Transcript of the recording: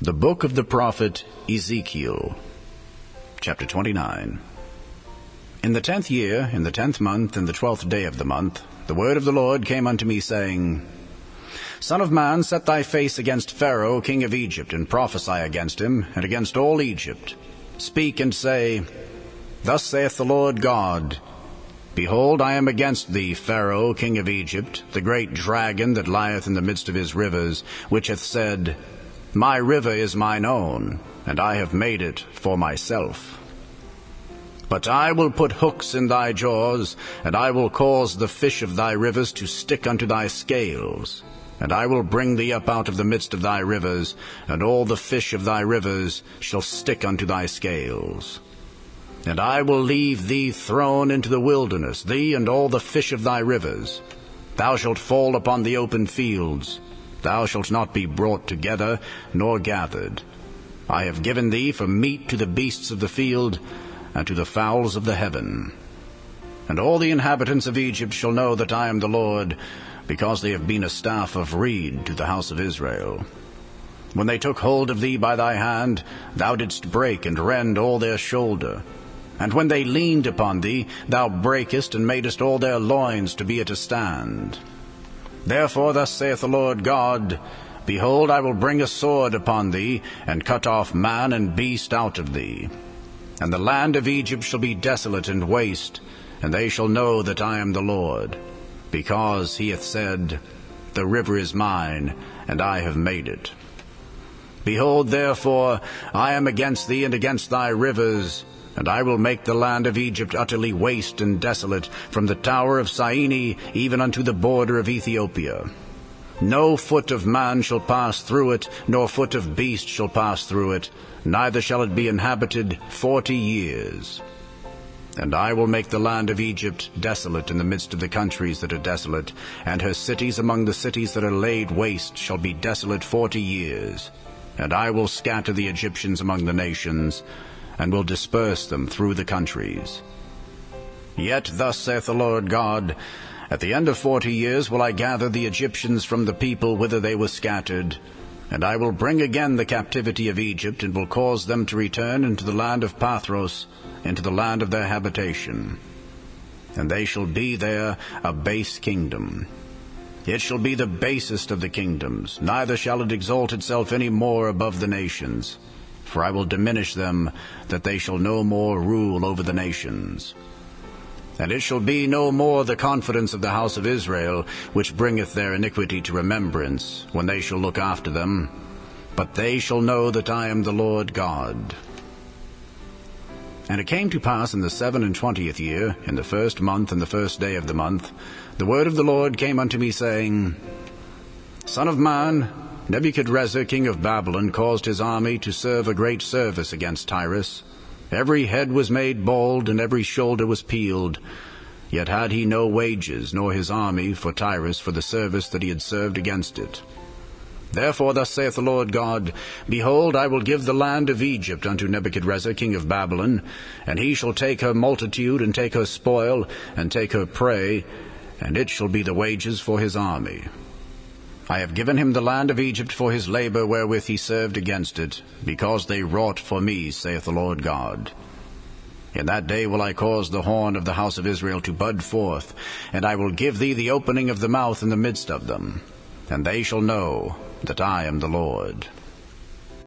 The book of the prophet Ezekiel, chapter 29. In the 10th year, in the 10th month, in the 12th day of the month, the word of the Lord came unto me, saying, Son of man, set thy face against Pharaoh, king of Egypt, and prophesy against him, and against all Egypt. Speak and say, Thus saith the Lord God, Behold, I am against thee, Pharaoh, king of Egypt, the great dragon that lieth in the midst of his rivers, which hath said, My river is mine own, and I have made it for myself. But I will put hooks in thy jaws, and I will cause the fish of thy rivers to stick unto thy scales. And I will bring thee up out of the midst of thy rivers, and all the fish of thy rivers shall stick unto thy scales. And I will leave thee thrown into the wilderness, thee and all the fish of thy rivers. Thou shalt fall upon the open fields. Thou shalt not be brought together, nor gathered. I have given thee for meat to the beasts of the field, and to the fowls of the heaven. And all the inhabitants of Egypt shall know that I am the Lord, because they have been a staff of reed to the house of Israel. When they took hold of thee by thy hand, thou didst break and rend all their shoulder. And when they leaned upon thee, thou brakest and madest all their loins to be at a stand. Therefore thus saith the Lord God, Behold, I will bring a sword upon thee, and cut off man and beast out of thee. And the land of Egypt shall be desolate and waste, and they shall know that I am the Lord, because he hath said, The river is mine, and I have made it. Behold, therefore, I am against thee and against thy rivers, and I will make the land of Egypt utterly waste and desolate, from the tower of Syene even unto the border of Ethiopia. No foot of man shall pass through it, nor foot of beast shall pass through it, neither shall it be inhabited 40 years. And I will make the land of Egypt desolate in the midst of the countries that are desolate, and her cities among the cities that are laid waste shall be desolate 40 years. And I will scatter the Egyptians among the nations, and will disperse them through the countries. Yet thus saith the Lord God, At the end of 40 years will I gather the Egyptians from the people whither they were scattered, and I will bring again the captivity of Egypt, and will cause them to return into the land of Pathros, into the land of their habitation. And they shall be there a base kingdom. It shall be the basest of the kingdoms, neither shall it exalt itself any more above the nations. For I will diminish them, that they shall no more rule over the nations. And it shall be no more the confidence of the house of Israel, which bringeth their iniquity to remembrance, when they shall look after them. But they shall know that I am the Lord God. And it came to pass in the 27th year, in the 1st month, and the 1st day of the month, the word of the Lord came unto me, saying, Son of man, Nebuchadrezzar king of Babylon caused his army to serve a great service against Tyrus. Every head was made bald, and every shoulder was peeled. Yet had he no wages, nor his army, for Tyrus, for the service that he had served against it. Therefore thus saith the Lord God, Behold, I will give the land of Egypt unto Nebuchadrezzar king of Babylon, and he shall take her multitude, and take her spoil, and take her prey, and it shall be the wages for his army. I have given him the land of Egypt for his labor wherewith he served against it, because they wrought for me, saith the Lord God. In that day will I cause the horn of the house of Israel to bud forth, and I will give thee the opening of the mouth in the midst of them, and they shall know that I am the Lord.